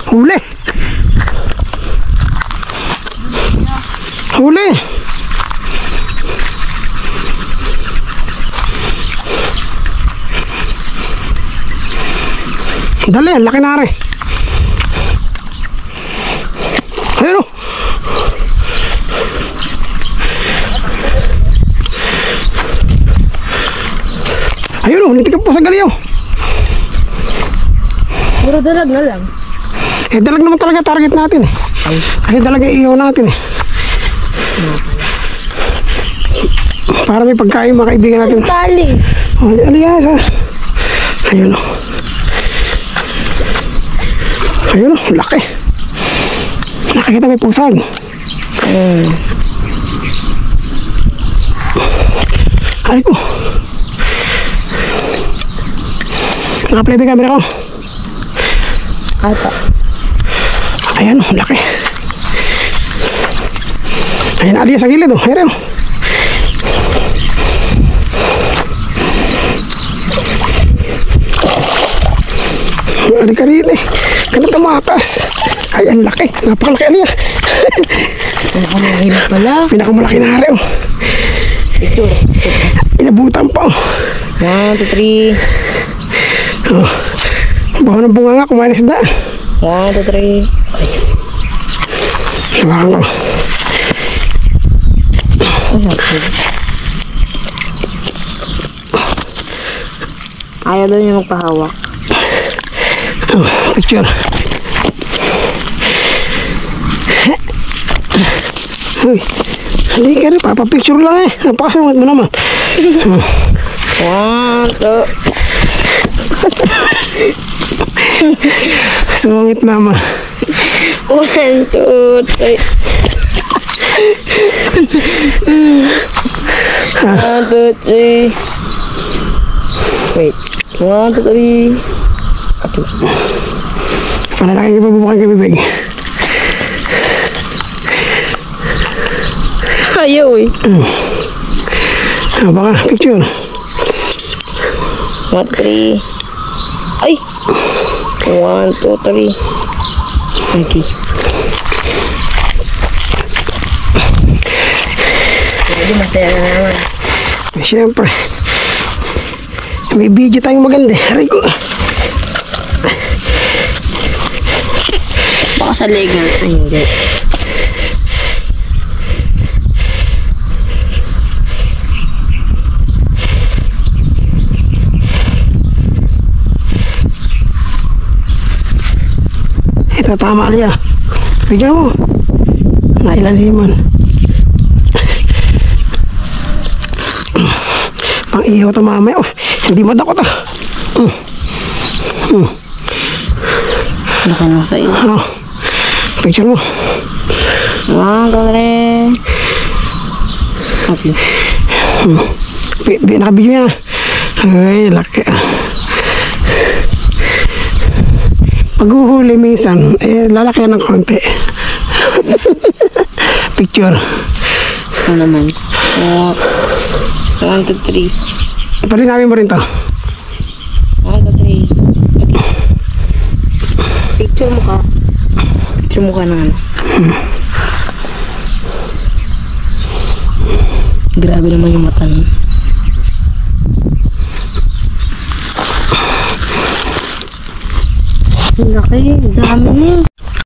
Huli. Huli. Dali, ang laki na rin. Ayun o. Ayun o, nitikap po sa galiyaw. Puro dalag na lang. Eh, dalag naman talaga target natin eh. Kasi dalag yung ihaw natin eh. Para may pagkain mga kaibigan natin. Tali. Oh, aliyas ha. Ayun o. Ayun o, laki. Nakikita may pusag. Ay ko. Naka-play ba yung camera ko? Ata. Ayan o, laki. Ayan, aliyas sa gilid o. Ayan o. Ari-karili. Ganun tumakas. Ay, ang laki. Napakalaki aliyas. Pinakamalaki na pala. Pinakamalaki na rin o. Picture. Inabutan pa o. 1, 2, 3. Oh. Bawa ng bunga nga, kumain na isda. 1, 2, 3. Sabahan ko. Ayaw daw niya magpahawak. Oh, picture. Uy, hindi ka rin, papapicture lang eh. Napakasunod mo naman. 1, 2. Sungit naman. 1, 2, 3. 1, 2, 3. Wait. 1, 2, 3. Palalaki yung pabubukay kay Bibig. Ayaw eh. Ah, baka, picture. 1, 3. Ay! 1, 2, 3. Okay. Pwede masaya na naman. Eh, siyempre. May video tayong maganda. Aray ko. Baka sa legal. Ay, hindi. Ito, tama liya. Bigyan mo. Nailaliman. Pang ihaw ito mamaya. Oh, hindi madako ito. Baka nasa iyo. Oh, picture mo. 1, 2, 3. Okay. Nakabidyo yan. Ay, laki. Paghuhuli minsan, eh, lalaki ng konti. Picture. Ito naman. 1, 2, 3. Palinawin mo rin to. 1, 2, 3. Picture mo ka. Picture mo ka na ano. Grabe naman yung mata niya. Ang laki. Dami niya.